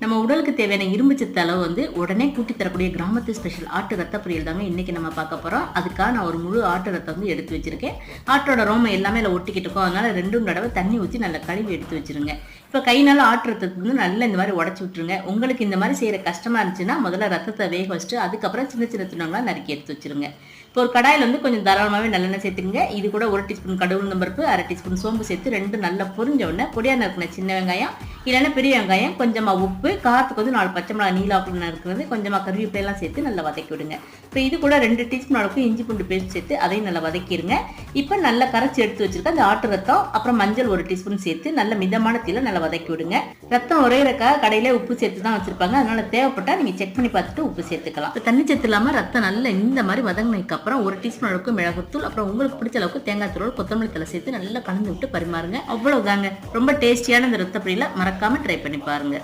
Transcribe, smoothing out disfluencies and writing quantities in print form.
நம்ம உடலுக்கு தேவையான இரும்பு சத்து அளவு வந்து உடனே கூட்டி தரக்கூடிய கிராமத்து ஸ்பெஷல் ஆட்டு ரத்த பொரியல் தாங்க இன்னைக்கு நம்ம பார்க்க போறோம். அதுக்காக நான் ஒரு முழு ஆட்டு ரத்தம் வந்து எடுத்து வச்சிருக்கேன். ஆட்டோட ரோமம் எல்லாமே ஒட்டிக்கிட்டு இருக்கும். அதனால 2 தடவை தண்ணி ஊற்றி நல்லா கழுவி எடுத்து வச்சிருங்க. இப்போ கையினால ஆட்டு ரத்தத்துக்கு வந்து நல்லா இந்த மாதிரி உடச்சி விட்டுருங்க. உங்களுக்கு இந்த மாதிரி செய்யற கஷ்டமா இருந்துச்சுன்னா முதல்ல ரத்தத்தை வேக வச்சுட்டு அதுக்கப்புறம் சின்ன சின்ன துணங்களா நறுக்கி எடுத்து வச்சிருங்க. இப்போ ஒரு கடாயில் வந்து கொஞ்சம் தாராளமாகவே நல்லெண்ணெய் சேர்த்துங்க. இது கூட 1 டீஸ்பூன் கடுகு உளுந்தம் பருப்பு, 1/2 டீஸ்பூன் சோம்பு சேர்த்து 2 நல்லா பொரிஞ்ச உடனே பொடியா நறுக்கின சின்ன வெங்காயம், இல்லைன்னா பெரிய வெங்காயம், கொஞ்சமா உப்பு, காரத்துக்கு வந்து 4 பச்சை மிளகாய் நீளாப்புன்னு நறுக்கிறது, கொஞ்சமா கருவேப்பிலை எல்லாம் சேர்த்து நல்லா வதக்கி விடுங்க. இப்போ இது கூட 2 டீஸ்பூன் அளவுக்கு இஞ்சி பூண்டு பேஸ்ட் சேர்த்து அதையும் நல்லா வதக்கிடுங்க. இப்போ நல்லா கரைச்சி எடுத்து வச்சிருக்க அந்த ஆட்டு ரத்தம் அப்புறம் மஞ்சள் 1 டீஸ்பூன் சேர்த்து நல்ல மிதமான தீயில நல்லா வதக்கி விடுங்க. ரத்தம் உரையிறக்காக கடையில உப்பு சேர்த்து தான் வச்சிருப்பாங்க. அதனால தேவைப்பட்டா நீங்க செக் பண்ணி பார்த்துட்டு உப்பு சேர்த்துக்கலாம். தண்ணி சேர்த்து இல்லாம ரத்தம் நல்லா இந்த மாதிரி வதங்கினதுக்கு அப்புறம் 1 டீஸ்பூன் அளவுக்கு மிளகுத்தூள், அப்புறம் உங்களுக்கு பிடிச்ச அளவுக்கு தேங்காய் தூள், கொத்தமல்லி தலை சேர்த்து நல்லா கலந்து விட்டு பரிமாறுங்க. அவ்வளவுதாங்க. ரொம்ப டேஸ்டியான இந்த ரத்த பொரியலை மறக்காம ட்ரை பண்ணி பாருங்க.